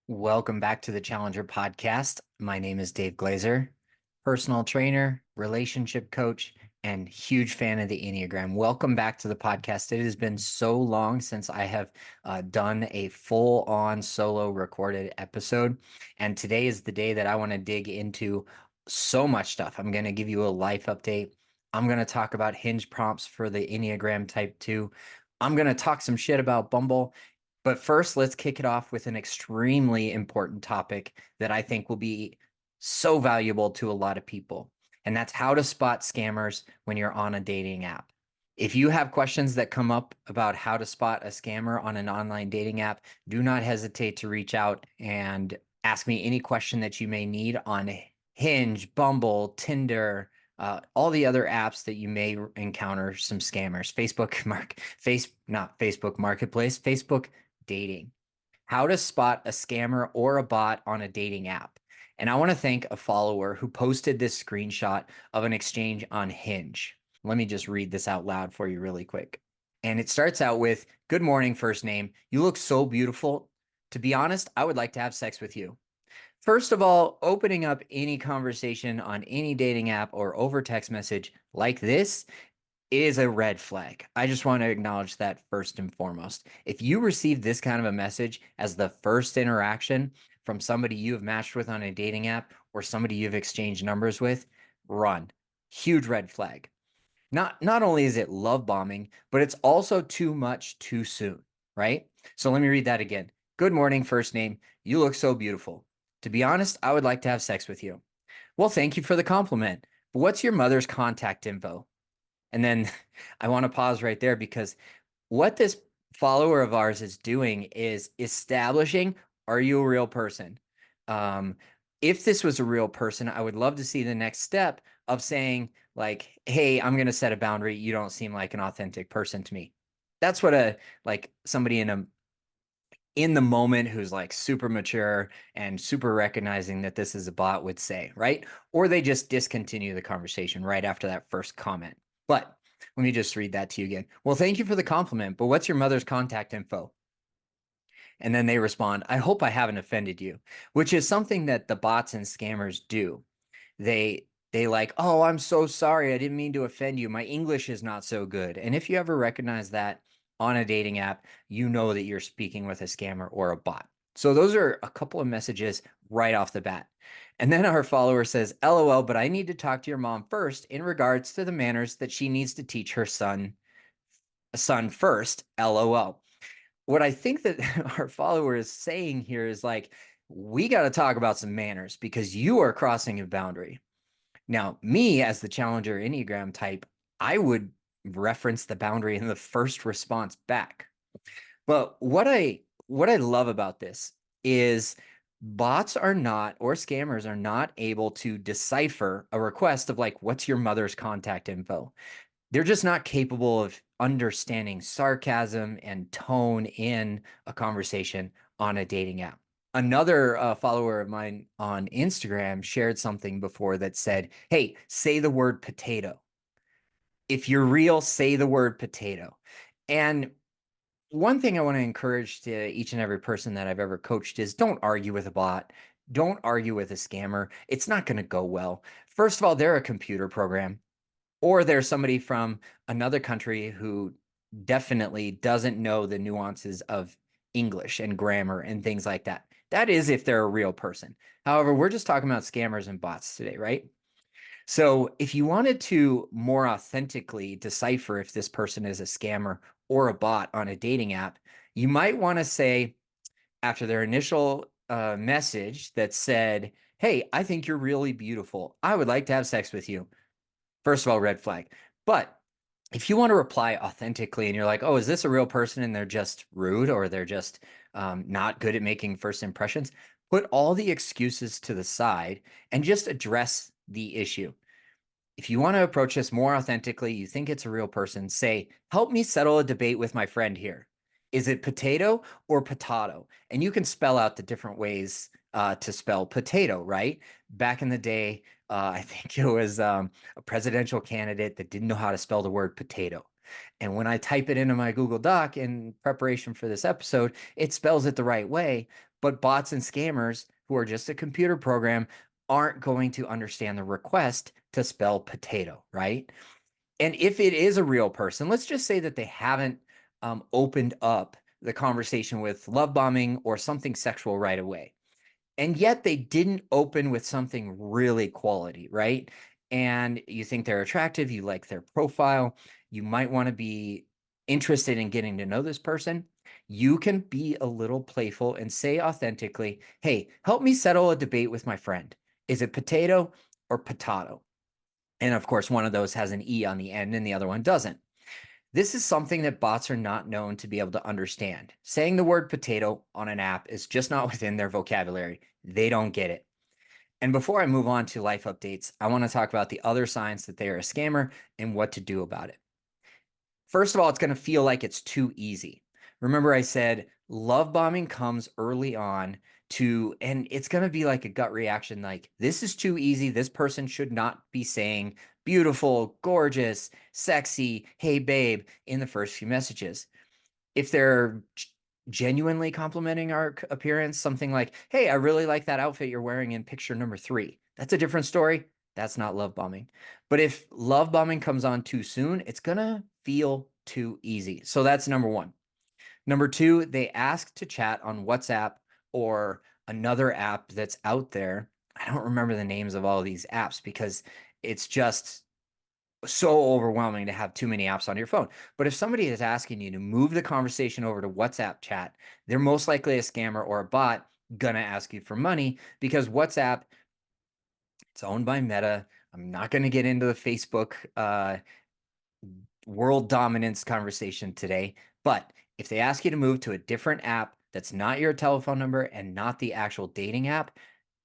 Welcome back to the Challenger Podcast. My name is Dave Glazer, personal trainer, relationship coach, and huge fan of the Enneagram. Welcome back to the podcast. It has been so long since I have done a full-on solo recorded episode, and today is the day that I want to dig into so much stuff. I'm going to give you a life update. I'm going to talk about Hinge prompts for the Enneagram Type 2. I'm going to talk some shit about Bumble. But first, let's kick it off with an extremely important topic that I think will be so valuable to a lot of people. And that's how to spot scammers when you're on a dating app. If you have questions that come up about how to spot a scammer on an online dating app, do not hesitate to reach out and ask me any question that you may need on Hinge, Bumble, Tinder, all the other apps that you may encounter some scammers. Not Facebook Marketplace, Facebook dating, how to spot a scammer or a bot on a dating app. And I want to thank a follower who posted this screenshot of an exchange on Hinge. Let me just read this out loud for you really quick. And it starts out with, "Good morning, first name. You look so beautiful. To be honest, I would like to have sex with you." First of all, opening up any conversation on any dating app or over text message like this is a red flag. I just want to acknowledge that first and foremost. If you receive this kind of a message as the first interaction from somebody you have matched with on a dating app or somebody you've exchanged numbers with, run. Huge red flag. Not only is it love bombing, but it's also too much too soon, right? So let me read that again. "Good morning, first name. You look so beautiful. To be honest, I would like to have sex with you." Well, thank you for the compliment. But what's your mother's contact info? And then I want to pause right there because what this follower of ours is doing is establishing, are you a real person? Um, if this was a real person, I would love to see the next step of saying, like, hey, I'm going to set a boundary. You don't seem like an authentic person to me. That's what somebody in the moment who's like super mature and super recognizing that this is a bot would say, right? Or they just discontinue the conversation right after that first comment. But let me just read that to you again. "Well, thank you for the compliment, but what's your mother's contact info?" And then they respond, "I hope I haven't offended you," which is something that the bots and scammers do. They like, "Oh, I'm so sorry. I didn't mean to offend you. My English is not so good." And if you ever recognize that on a dating app, you know that you're speaking with a scammer or a bot. So those are a couple of messages right off the bat. And then our follower says, "LOL, but I need to talk to your mom first in regards to the manners that she needs to teach her son first. LOL." What I think that our follower is saying here is like, we got to talk about some manners because you are crossing a boundary. Now, me as the challenger Enneagram type, I would reference the boundary in the first response back. But what I love about this is bots are not, or scammers are not able to decipher a request of like, what's your mother's contact info? They're just not capable of understanding sarcasm and tone in a conversation on a dating app. Another follower of mine on Instagram shared something before that said, "Hey, say the word potato. If you're real, say the word potato." And one thing I want to encourage to each and every person that I've ever coached is don't argue with a bot. Don't argue with a scammer. It's not going to go well. First of all, they're a computer program, or there's somebody from another country who definitely doesn't know the nuances of English and grammar and things like that. That is if they're a real person. However, we're just talking about scammers and bots today, right? So if you wanted to more authentically decipher if this person is a scammer or a bot on a dating app, you might want to say, after their initial message that said, "Hey, I think you're really beautiful. I would like to have sex with you." First of all, red flag. But if you want to reply authentically and you're like, "Oh, is this a real person?" and they're just rude or they're just not good at making first impressions, put all the excuses to the side and just address the issue. If you want to approach this more authentically, you think it's a real person, say, "Help me settle a debate with my friend here. Is it potato or potato?" And you can spell out the different ways to spell potato, right? Back in the day, I think it was a presidential candidate that didn't know how to spell the word potato. And when I type it into my Google Doc in preparation for this episode, it spells it the right way. But bots and scammers who are just a computer program aren't going to understand the request to spell potato, right? And if it is a real person, let's just say that they haven't opened up the conversation with love bombing or something sexual right away. And yet they didn't open with something really quality, right? And you think they're attractive, you like their profile, you might want to be interested in getting to know this person. You can be a little playful and say authentically, hey, help me settle a debate with my friend. Is it potato or potato? And of course, one of those has an E on the end and the other one doesn't. This is something that bots are not known to be able to understand. Saying the word potato on an app is just not within their vocabulary. They don't get it. And before I move on to life updates, I want to talk about the other signs that they are a scammer and what to do about it. First of all, it's going to feel like it's too easy. Remember, I said love bombing comes early on and it's going to be like a gut reaction like, this is too easy. This person should not be saying beautiful, gorgeous, sexy, hey, babe, in the first few messages. If they're genuinely complimenting our appearance, something like, hey, I really like that outfit you're wearing in picture number 3, that's a different story. That's not love bombing. But if love bombing comes on too soon, it's going to feel too easy. So that's number one. Number two, they ask to chat on WhatsApp or another app that's out there. I don't remember the names of all of these apps because it's just so overwhelming to have too many apps on your phone. But if somebody is asking you to move the conversation over to WhatsApp chat, they're most likely a scammer or a bot gonna ask you for money because WhatsApp, it's owned by Meta. I'm not going to get into the Facebook world dominance conversation today, but if they ask you to move to a different app that's not your telephone number and not the actual dating app,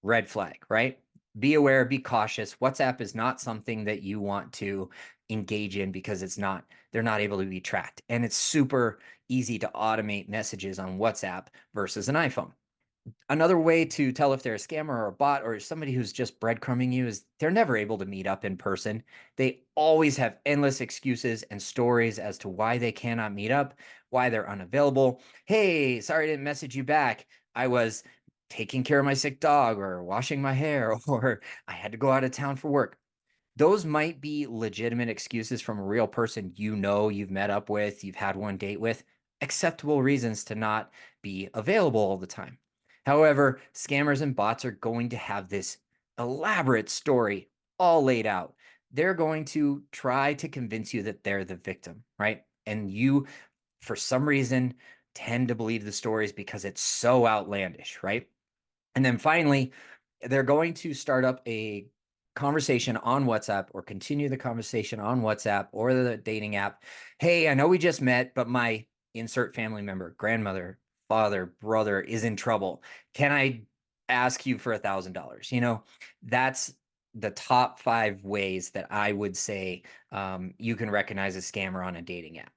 red flag, right? Be aware, be cautious. WhatsApp is not something that you want to engage in because they're not able to be tracked. And it's super easy to automate messages on WhatsApp versus an iPhone. Another way to tell if they're a scammer or a bot or somebody who's just breadcrumbing you is they're never able to meet up in person. They always have endless excuses and stories as to why they cannot meet up, why they're unavailable. Hey, sorry I didn't message you back. I was taking care of my sick dog or washing my hair or I had to go out of town for work. Those might be legitimate excuses from a real person you've met up with, you've had one date with, acceptable reasons to not be available all the time. However, scammers and bots are going to have this elaborate story all laid out. They're going to try to convince you that they're the victim, right? And you, for some reason, tend to believe the stories because it's so outlandish, right? And then finally, they're going to start up a conversation on WhatsApp or continue the conversation on WhatsApp or the dating app. Hey, I know we just met, but my insert family member, grandmother, father, brother is in trouble. Can I ask you for $1,000? That's the top 5 ways that I would say you can recognize a scammer on a dating app.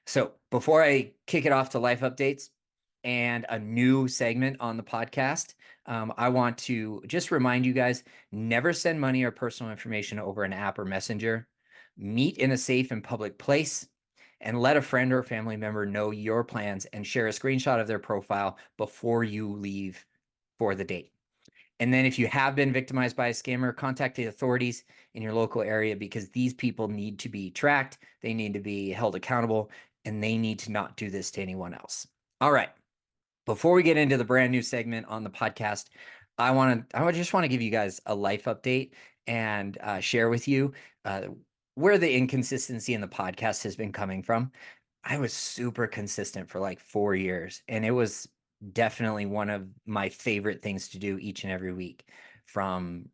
So before I kick it off to life updates and a new segment on the podcast, I want to just remind you guys, never send money or personal information over an app or messenger. Meet in a safe and public place and let a friend or family member know your plans and share a screenshot of their profile before you leave for the date. And then if you have been victimized by a scammer, contact the authorities in your local area because these people need to be tracked, they need to be held accountable, and they need to not do this to anyone else. All right. Before we get into the brand new segment on the podcast, I just want to give you guys a life update and share with you where the inconsistency in the podcast has been coming from. I was super consistent for like 4 years, and it was definitely one of my favorite things to do each and every week, from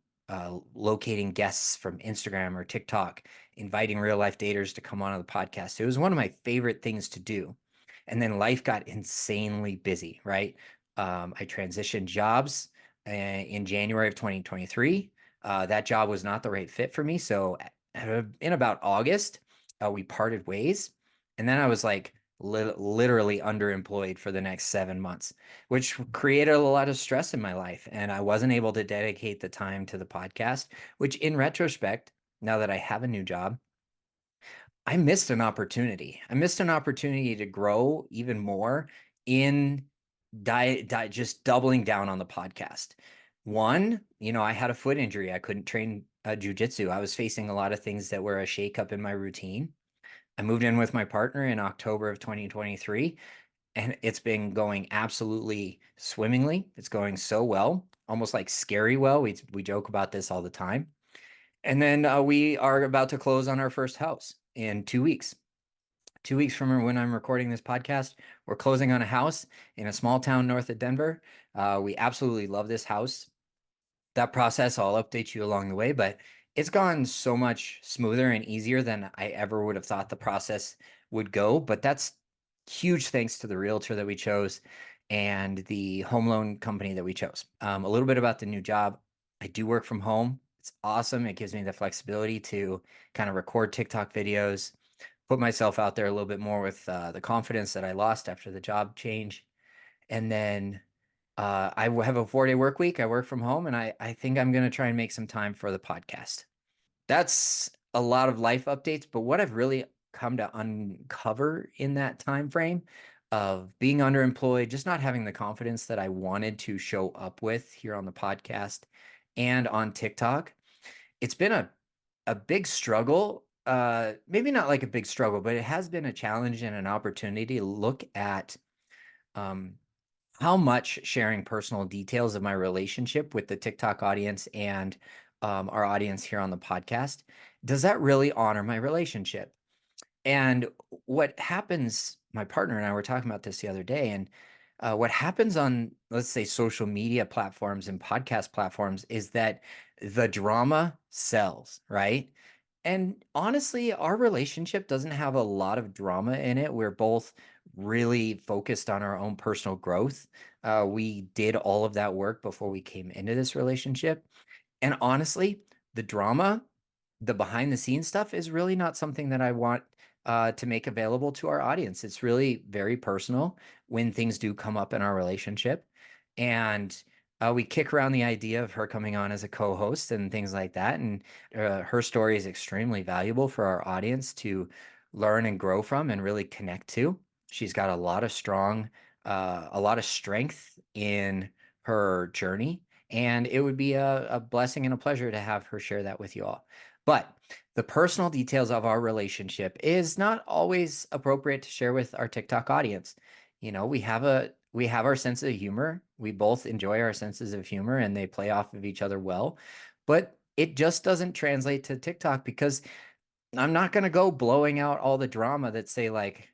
locating guests from Instagram or TikTok, inviting real life daters to come on the podcast. It was one of my favorite things to do. And then life got insanely busy, right? I transitioned jobs in January of 2023. That job was not the right fit for me. So in about August, we parted ways. And then I was like literally underemployed for the next 7 months, which created a lot of stress in my life. And I wasn't able to dedicate the time to the podcast, which in retrospect, now that I have a new job, I missed an opportunity. I missed an opportunity to grow even more in just doubling down on the podcast. One, I had a foot injury. I couldn't train jujitsu. I was facing a lot of things that were a shakeup in my routine. I moved in with my partner in October of 2023, and it's been going absolutely swimmingly. It's going so well, almost like scary well. We joke about this all the time. And then we are about to close on our first house in 2 weeks. 2 weeks from when I'm recording this podcast, we're closing on a house in a small town north of Denver. We absolutely love this house. That process, I'll update you along the way, but it's gone so much smoother and easier than I ever would have thought the process would go. But that's huge thanks to the realtor that we chose and the home loan company that we chose. A little bit about the new job. I do work from home. It's awesome. It gives me the flexibility to kind of record TikTok videos, put myself out there a little bit more with the confidence that I lost after the job change. And then I have a 4-day work week. I work from home, and I think I'm going to try and make some time for the podcast. That's a lot of life updates, but what I've really come to uncover in that time frame of being underemployed, just not having the confidence that I wanted to show up with here on the podcast and on TikTok, it's been a big struggle. Maybe not like a big struggle, but it has been a challenge and an opportunity to look at um, how much sharing personal details of my relationship with the TikTok audience and our audience here on the podcast, does that really honor my relationship? And what happens, my partner and I were talking about this the other day, and what happens on, let's say, social media platforms and podcast platforms is that the drama sells, right? And honestly, our relationship doesn't have a lot of drama in it. We're both really focused on our own personal growth. We did all of that work before we came into this relationship. And honestly, the drama, the behind the scenes stuff is really not something that I want to make available to our audience. It's really very personal when things do come up in our relationship. And we kick around the idea of her coming on as a co-host and things like that. And her story is extremely valuable for our audience to learn and grow from and really connect to. She's got a lot of strength in her journey. And it would be a blessing and a pleasure to have her share that with you all. But the personal details of our relationship is not always appropriate to share with our TikTok audience. We have our sense of humor. We both enjoy our senses of humor and they play off of each other well. But it just doesn't translate to TikTok because I'm not going to go blowing out all the drama that say like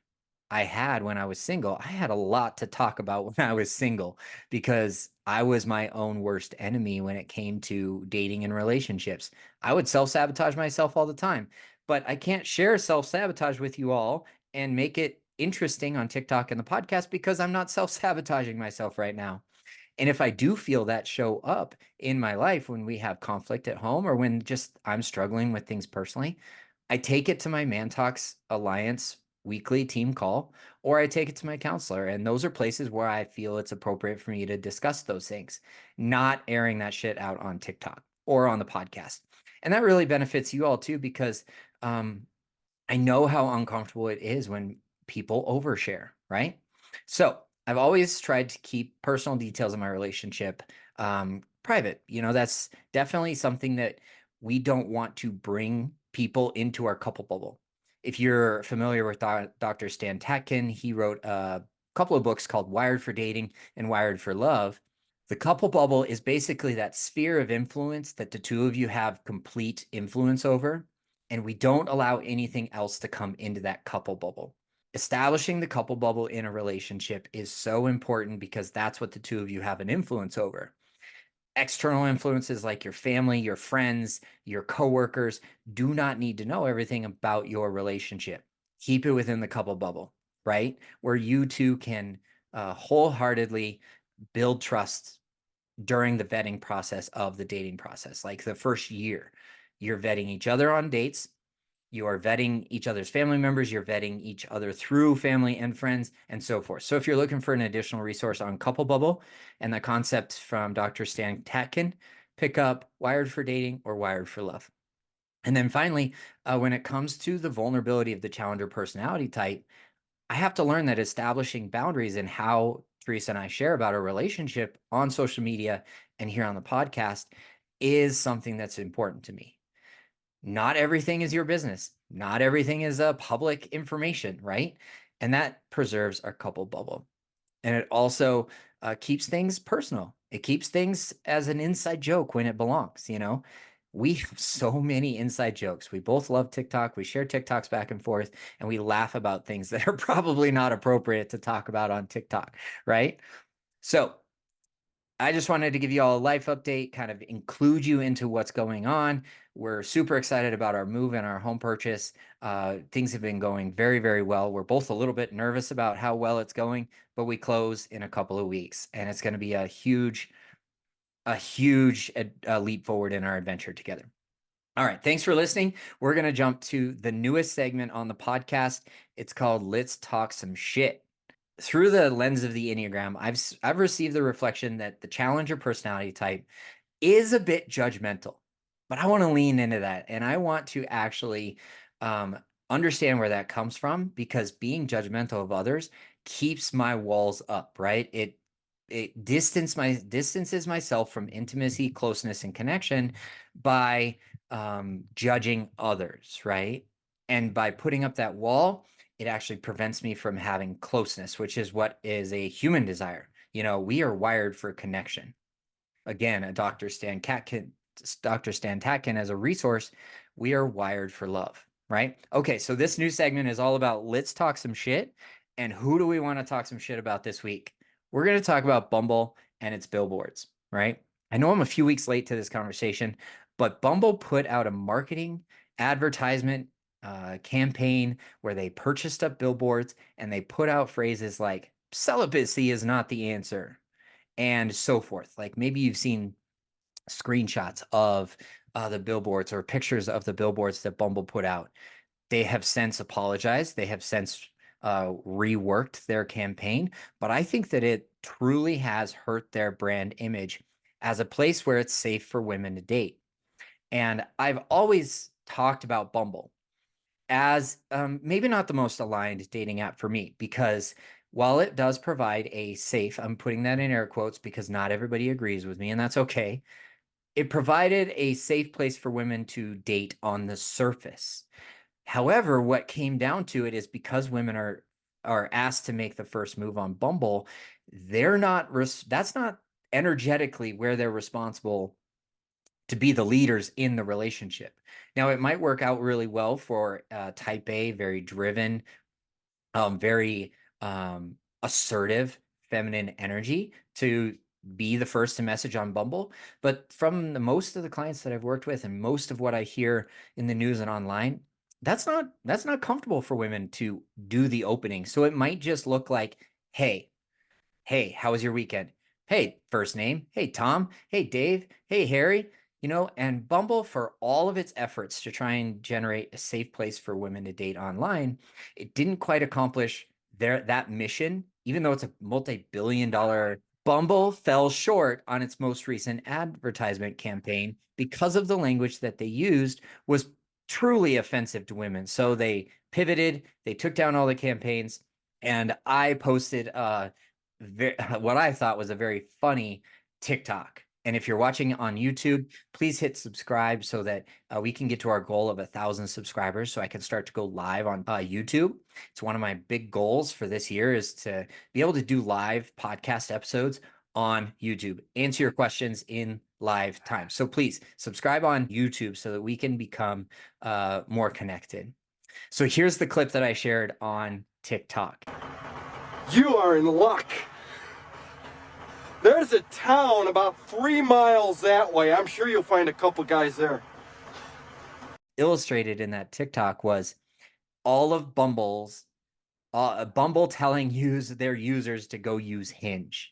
I had when I was single. I had a lot to talk about when I was single because I was my own worst enemy when it came to dating and relationships. I would self-sabotage myself all the time, but I can't share self-sabotage with you all and make it interesting on TikTok and the podcast because I'm not self-sabotaging myself right now. And if I do feel that show up in my life when we have conflict at home or when just I'm struggling with things personally, I take it to my Man Talks Alliance weekly team call, or I take it to my counselor. And those are places where I feel it's appropriate for me to discuss those things, not airing that shit out on TikTok or on the podcast. And that really benefits you all too, because I know how uncomfortable it is when people overshare, right? So I've always tried to keep personal details of my relationship private. That's definitely something that we don't want to bring people into our couple bubble. If you're familiar with Dr. Stan Tatkin, he wrote a couple of books called Wired for Dating and Wired for Love. The couple bubble is basically that sphere of influence that the two of you have complete influence over, and we don't allow anything else to come into that couple bubble. Establishing the couple bubble in a relationship is so important because that's what the two of you have an influence over. External influences like your family, your friends, your coworkers do not need to know everything about your relationship. Keep it within the couple bubble, right? Where you two can wholeheartedly build trust during the vetting process of the dating process. Like the first year, you're vetting each other on dates. You are vetting each other's family members. You're vetting each other through family and friends and so forth. So if you're looking for an additional resource on Couple Bubble and the concept from Dr. Stan Tatkin, pick up Wired for Dating or Wired for Love. And then finally, when it comes to the vulnerability of the challenger personality type, I have to learn that establishing boundaries and how Teresa and I share about our relationship on social media and here on the podcast is something that's important to me. Not everything is your business. Not everything is public information, right? And that preserves our couple bubble. And it also keeps things personal. It keeps things as an inside joke when it belongs. We have so many inside jokes. We both love TikTok. We share TikToks back and forth, and we laugh about things that are probably not appropriate to talk about on TikTok, right? So I just wanted to give you all a life update, kind of include you into what's going on. We're super excited about our move and our home purchase. Things have been going very, very well. We're both a little bit nervous about how well it's going, but we close in a couple of weeks, and it's going to be a huge leap forward in our adventure together. All right. Thanks for listening. We're going to jump to the newest segment on the podcast. It's called Let's Talk Some Shit. Through the lens of the Enneagram, I've received the reflection that the challenger personality type is a bit judgmental, but I want to lean into that. And I want to actually understand where that comes from, because being judgmental of others keeps my walls up, right? It distances myself from intimacy, closeness, and connection by judging others, right? And by putting up that wall, it actually prevents me from having closeness, which is what is a human desire. We are wired for connection. Again, Dr. Stan Tatkin as a resource, we are wired for love, right? Okay, so this new segment is all about let's talk some shit. And who do we want to talk some shit about this week? We're going to talk about Bumble and its billboards, right? I know I'm a few weeks late to this conversation, but Bumble put out a marketing advertisement campaign where they purchased up billboards and they put out phrases like celibacy is not the answer and so forth. Like maybe you've seen screenshots of the billboards or pictures of the billboards that Bumble put out. They have since apologized. They have since reworked their campaign, but I think that it truly has hurt their brand image as a place where it's safe for women to date. And I've always talked about Bumble as maybe not the most aligned dating app for me, because while it does provide a safe, I'm putting that in air quotes because not everybody agrees with me, and that's okay. It provided a safe place for women to date on the surface. However, what came down to it is because women are asked to make the first move on Bumble, that's not energetically where they're responsible to be the leaders in the relationship. Now, it might work out really well for type A, very driven, very assertive, feminine energy to be the first to message on Bumble. But from most of the clients that I've worked with and most of what I hear in the news and online, that's not comfortable for women to do the opening. So it might just look like, hey, how was your weekend? Hey, first name. Hey, Tom. Hey, Dave. Hey, Harry. And Bumble, for all of its efforts to try and generate a safe place for women to date online, it didn't quite accomplish that mission, even though it's a multi-billion-dollar. Bumble fell short on its most recent advertisement campaign because of the language that they used was truly offensive to women. So they pivoted, they took down all the campaigns, and I posted what I thought was a very funny TikTok. And if you're watching on YouTube, please hit subscribe so that we can get to our goal of 1,000 subscribers so I can start to go live on YouTube. It's one of my big goals for this year is to be able to do live podcast episodes on YouTube, answer your questions in live time. So please subscribe on YouTube so that we can become more connected. So here's the clip that I shared on TikTok. You are in luck. There's a town about 3 miles that way. I'm sure you'll find a couple guys there. Illustrated in that TikTok was all of Bumble telling their users to go use Hinge.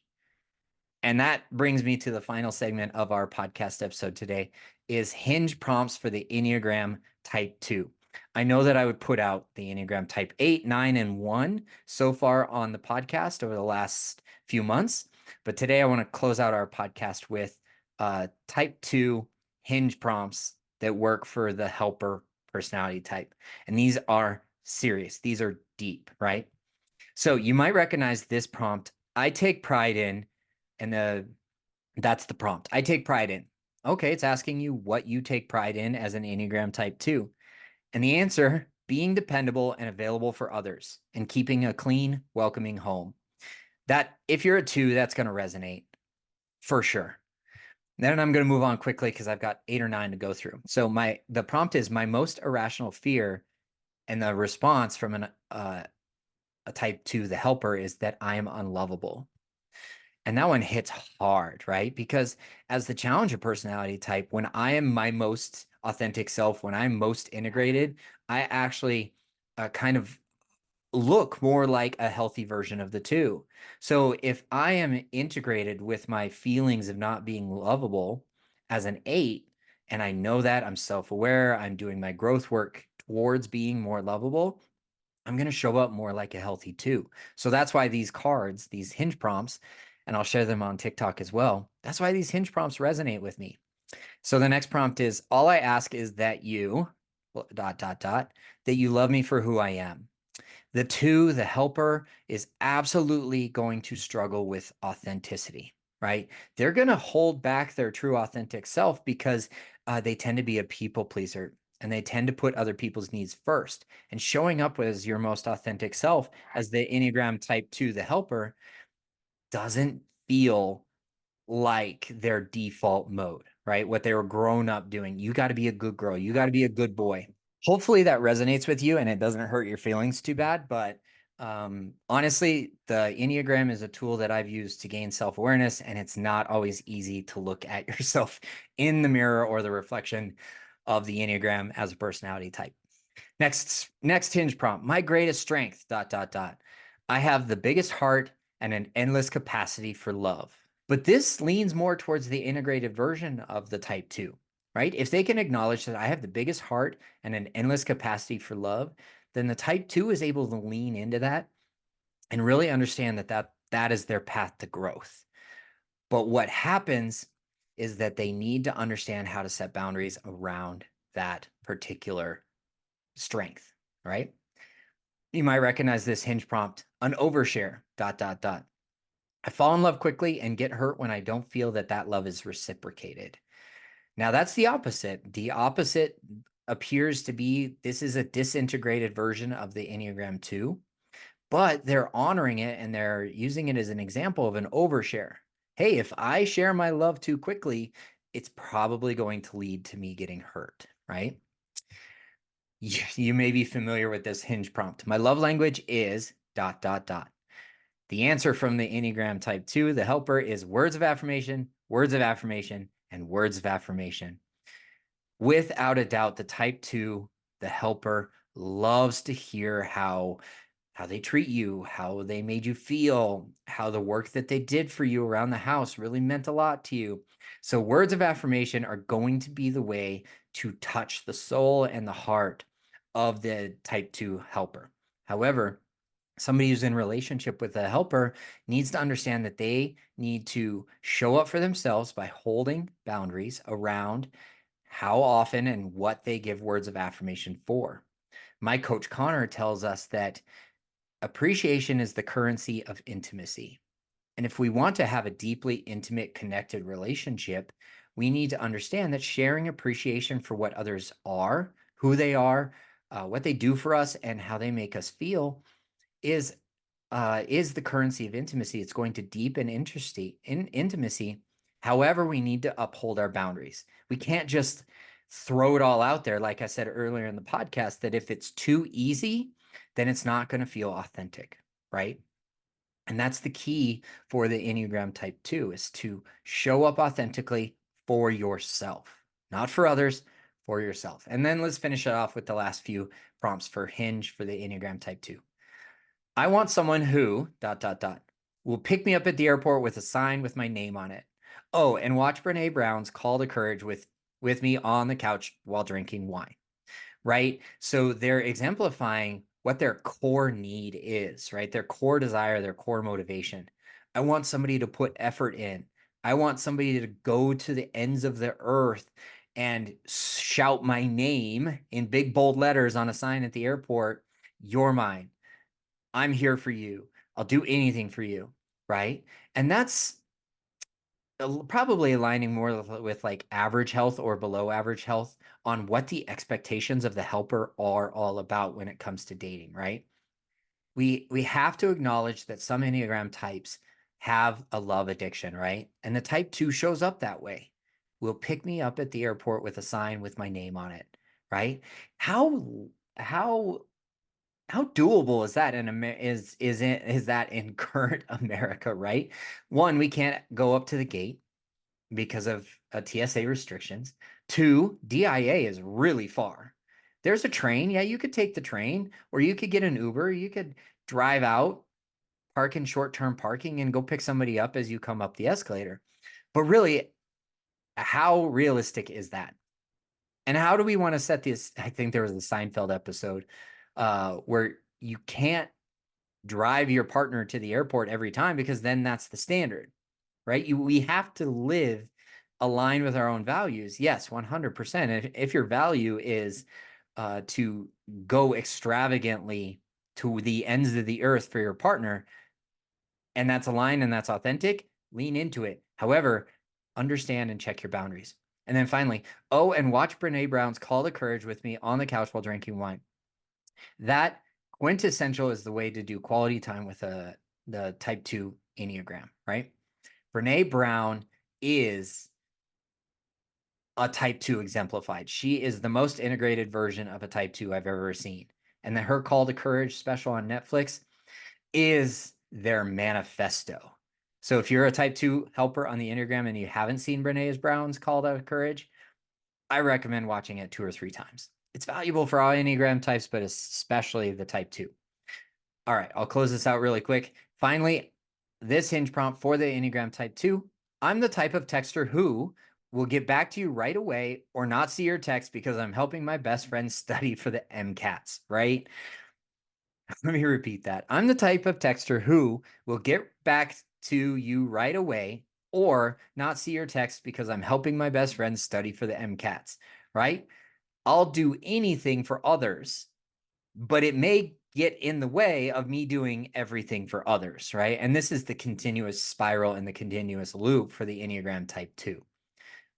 And that brings me to the final segment of our podcast episode today is Hinge prompts for the Enneagram Type 2. I know that I would put out the Enneagram Type 8, 9, and 1 so far on the podcast over the last few months. But today I want to close out our podcast with Type 2 Hinge prompts that work for the helper personality type. And these are serious. These are deep, right? So you might recognize this prompt I take pride in, and that's the prompt. I take pride in. Okay, it's asking you what you take pride in as an Enneagram Type 2. And the answer, being dependable and available for others and keeping a clean, welcoming home. That, if you're a 2, that's going to resonate for sure. Then I'm going to move on quickly because I've got 8 or 9 to go through. So the prompt is my most irrational fear, and the response from a Type 2, the helper, is that I am unlovable. And that one hits hard, right? Because as the challenger personality type, when I am my most authentic self, when I'm most integrated, I actually kind of look more like a healthy version of the 2. So if I am integrated with my feelings of not being lovable as an 8, and I know that I'm self-aware, I'm doing my growth work towards being more lovable, I'm going to show up more like a healthy 2. So that's why these cards, these hinge prompts, and I'll share them on TikTok as well. That's why these hinge prompts resonate with me. So the next prompt is, all I ask is that you, that you love me for who I am. The 2, the helper, is absolutely going to struggle with authenticity, right? They're going to hold back their true authentic self because they tend to be a people pleaser, and they tend to put other people's needs first. And showing up as your most authentic self as the Enneagram Type 2, the helper, doesn't feel like their default mode, right? What they were grown up doing. You got to be a good girl. You got to be a good boy. Hopefully that resonates with you and it doesn't hurt your feelings too bad. But honestly, the Enneagram is a tool that I've used to gain self-awareness, and it's not always easy to look at yourself in the mirror or the reflection of the Enneagram as a personality type. Next hinge prompt. My greatest strength, I have the biggest heart and an endless capacity for love. But this leans more towards the integrated version of the Type 2, right? If they can acknowledge that I have the biggest heart and an endless capacity for love, then the Type 2 is able to lean into that and really understand that is their path to growth. But what happens is that they need to understand how to set boundaries around that particular strength, right? You might recognize this hinge prompt, an overshare, I fall in love quickly and get hurt when I don't feel that love is reciprocated. Now that's the opposite. The opposite appears to be, this is a disintegrated version of the Enneagram 2, but they're honoring it and they're using it as an example of an overshare. Hey, if I share my love too quickly, it's probably going to lead to me getting hurt, right? You may be familiar with this hinge prompt. My love language is ... The answer from the Enneagram Type 2, the helper, is words of affirmation, and words of affirmation. Without a doubt, the Type 2, the helper, loves to hear how they treat you, how they made you feel, how the work that they did for you around the house really meant a lot to you. So words of affirmation are going to be the way to touch the soul and the heart of the Type 2 helper. However, somebody who's in relationship with a helper needs to understand that they need to show up for themselves by holding boundaries around how often and what they give words of affirmation for. My coach Connor tells us that appreciation is the currency of intimacy. And if we want to have a deeply intimate, connected relationship, we need to understand that sharing appreciation for what others are, who they are, what they do for us, and how they make us feel is the currency of intimacy. It's going to deepen intimacy. However, we need to uphold our boundaries. We can't just throw it all out there. Like I said earlier in the podcast, that if it's too easy, then it's not going to feel authentic, right? And that's the key for the Enneagram Type 2, is to show up authentically for yourself, not for others, for yourself. And then let's finish it off with the last few prompts for Hinge for the Enneagram Type 2. I want someone who ... will pick me up at the airport with a sign with my name on it. Oh, and watch Brene Brown's Call to Courage with me on the couch while drinking wine, right? So they're exemplifying what their core need is, right? Their core desire, their core motivation. I want somebody to put effort in. I want somebody to go to the ends of the earth and shout my name in big bold letters on a sign at the airport. You're mine. I'm here for you. I'll do anything for you. right? And that's probably aligning more with like average health or below average health on what the expectations of the helper are all about when it comes to dating, right? We have to acknowledge that some Enneagram types have a love addiction, right? And the type 2 shows up that way. Will pick me up at the airport with a sign with my name on it, right? How how doable is that in is that in current America, right? One, we can't go up to the gate because of TSA restrictions. Two, DIA is really far. There's a train. Yeah, you could take the train, or you could get an Uber. You could drive out, park in short-term parking, and go pick somebody up as you come up the escalator. But really, how realistic is that? And how do we want to set this? I think there was a Seinfeld episode where you can't drive your partner to the airport every time because then that's the standard, right? We have to live aligned with our own values. Yes, 100%. If your value is to go extravagantly to the ends of the earth for your partner, and that's aligned and that's authentic, lean into it. However, understand and check your boundaries. And then finally, and watch Brene Brown's Call to Courage with me on the couch while drinking wine. That quintessential is the way to do quality time with the type 2 Enneagram, right? Brene Brown is a type 2 exemplified. She is the most integrated version of a type 2 I've ever seen. And then her Call to Courage special on Netflix is their manifesto. So if you're a type 2 helper on the Enneagram and you haven't seen Brene Brown's Call to Courage, I recommend watching it 2 or 3 times. It's valuable for all Enneagram types, but especially the type 2. All right, I'll close this out really quick. Finally, this hinge prompt for the Enneagram Type 2. I'm the type of texter who will get back to you right away or not see your text because I'm helping my best friend study for the MCATs, right? Let me repeat that. I'm the type of texter who will get back to you right away or not see your text because I'm helping my best friend study for the MCATs, right? I'll do anything for others, but it may get in the way of me doing everything for others, right? And this is the continuous spiral and the continuous loop for the Enneagram Type 2,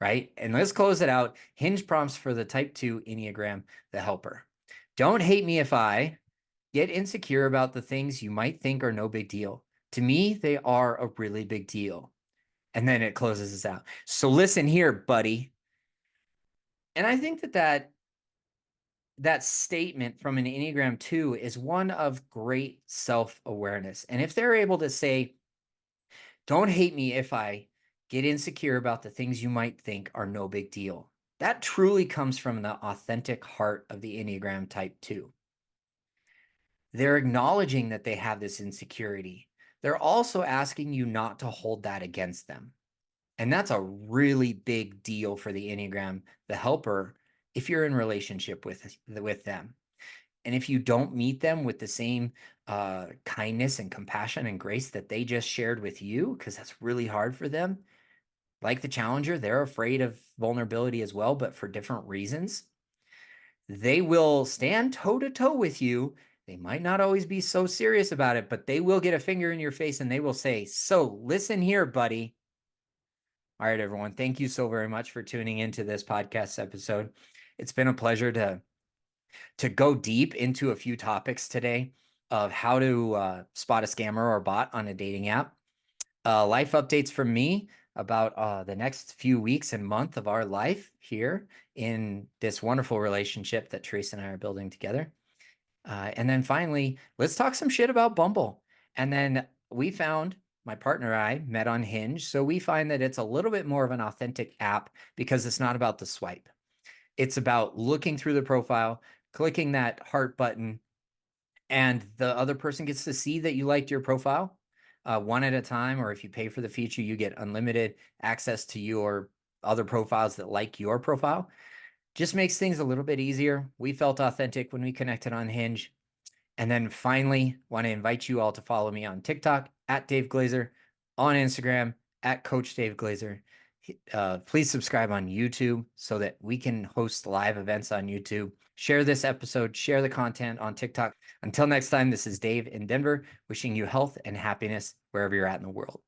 right? And let's close it out. Hinge prompts for the Type 2 Enneagram, the helper. Don't hate me if I get insecure about the things you might think are no big deal. To me, they are a really big deal. And then it closes us out. So listen here, buddy. And I think that statement from an Enneagram 2 is one of great self-awareness. And if they're able to say, don't hate me if I get insecure about the things you might think are no big deal, that truly comes from the authentic heart of the Enneagram Type 2. They're acknowledging that they have this insecurity. They're also asking you not to hold that against them. And that's a really big deal for the Enneagram, the helper, if you're in relationship with them. And if you don't meet them with the same kindness and compassion and grace that they just shared with you, because that's really hard for them, like the challenger, they're afraid of vulnerability as well, but for different reasons. They will stand toe to toe with you. They might not always be so serious about it, but they will get a finger in your face and they will say, so listen here, buddy. All right, everyone. Thank you so very much for tuning into this podcast episode. It's been a pleasure to go deep into a few topics today of how to spot a scammer or bot on a dating app. Life updates from me about the next few weeks and month of our life here in this wonderful relationship that Teresa and I are building together. And then finally, let's talk some shit about Bumble. And then my partner and I met on Hinge. So we find that it's a little bit more of an authentic app because it's not about the swipe. It's about looking through the profile, clicking that heart button, and the other person gets to see that you liked your profile one at a time. Or if you pay for the feature, you get unlimited access to your other profiles that like your profile. Just makes things a little bit easier. We felt authentic when we connected on Hinge. And then finally, want to invite you all to follow me on TikTok at Dave Glazer, on Instagram at Coach Dave Glazer. Please subscribe on YouTube so that we can host live events on YouTube. Share this episode, share the content on TikTok. Until next time, this is Dave in Denver, wishing you health and happiness. wherever you're at in the world.